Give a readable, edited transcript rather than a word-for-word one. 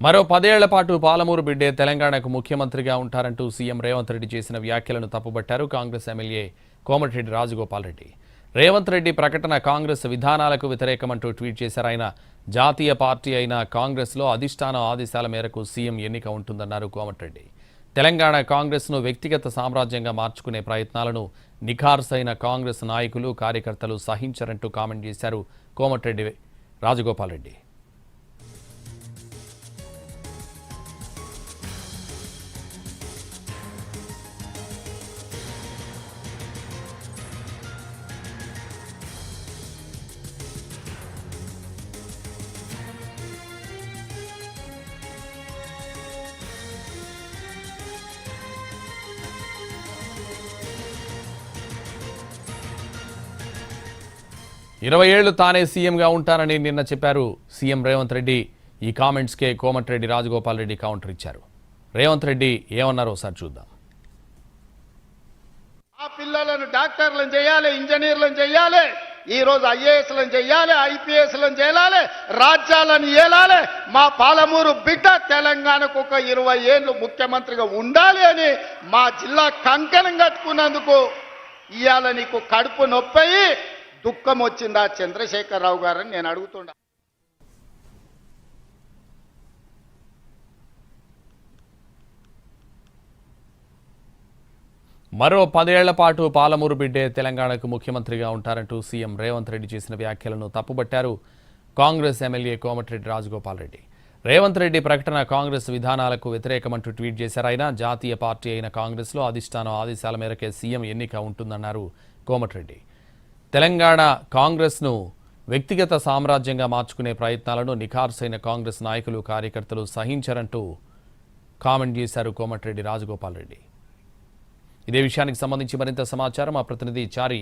మరో 10 ఏళ్ల పాటు పాలమూరు బిడ్డే తెలంగాణకు ముఖ్యమంత్రిగా ఉంటారంటూ సీఎం రేవంత్ రెడ్డి చేసిన వ్యాఖ్యలను తప్పుబట్టారు కాంగ్రెస్ ఎమ్మెల్యే కోమటిరెడ్డి రాజగోపాల్ రెడ్డి. రేవంత్ రెడ్డి ప్రకటన కాంగ్రెస్ విధానాలకు వ్యతిరేకమంటూ ట్వీట్ చేశారు ఆయన. జాతీయ పార్టీ అయిన కాంగ్రెస్లో అధిష్టానం ఆదేశాల మేరకు సీఎం ఎన్నిక ఉంటుందన్నారు కోమటిరెడ్డి. తెలంగాణ కాంగ్రెస్ను వ్యక్తిగత సామ్రాజ్యంగా మార్చుకునే ప్రయత్నాలను నిఖార్సైన కాంగ్రెస్ నాయకులు కార్యకర్తలు సహించరంటూ కామెంట్ చేశారు కోమటిరెడ్డి రాజగోపాల్ రెడ్డి. 20 ఏళ్లు తానే సీఎంగా ఉంటానని నిన్న చెప్పారు సీఎం రేవంత్ రెడ్డి. ఈ కామెంట్స్కే కోమటిరెడ్డి రాజగోపాల్ రెడ్డి కౌంటర్ ఇచ్చారు. రేవంత్ రెడ్డి ఏమన్నారో ఒకసారి చూద్దాం. ఆ పిల్లలను డాక్టర్లను చేయాలి, ఇంజనీర్లను చేయాలి, ఈ రోజు ఐఏఎస్లను చేయాలి, ఐపీఎస్లను చేయాలి, రాజ్యాలను ఏలాలి. మా పాలమూరు బిడ్డ తెలంగాణకు ఒక 20 ఏళ్ళు ముఖ్యమంత్రిగా ఉండాలి అని మా జిల్లా కంకణం కట్టుకున్నందుకు ఇవాళ నీకు కడుపు నొప్పయి దుఃఖం వచ్చిందా చంద్రశేఖరరావు గారని నేను అడుగుతున్నా. మరో 10 ఏళ్ల పాటు పాలమూరు బిడ్డే తెలంగాణకు ముఖ్యమంత్రిగా ఉంటారంటూ సీఎం రేవంత్ రెడ్డి చేసిన వ్యాఖ్యలను తప్పుబట్టారు కాంగ్రెస్ ఎమ్మెల్యే కోమటిరెడ్డి రాజగోపాల్ రెడ్డి. రేవంత్ రెడ్డి ప్రకటన కాంగ్రెస్ విధానాలకు వ్యతిరేకమంటూ ట్వీట్ చేశారు ఆయన. జాతీయ పార్టీ అయిన కాంగ్రెస్లో అధిష్టానం ఆదేశాల మేరకే సీఎం ఎన్నిక ఉంటుందన్నారు కోమటిరెడ్డి. తెలంగాణ కాంగ్రెస్ను వ్యక్తిగత సామ్రాజ్యంగా మార్చుకునే ప్రయత్నాలను నిఖార్సైన కాంగ్రెస్ నాయకులు కార్యకర్తలు సహించరంటూ కామెంట్ చేశారు కోమటిరెడ్డి రాజగోపాల్ రెడ్డి. ఇదే విషయానికి సంబంధించి మరింత సమాచారం మా ప్రతినిధి చారి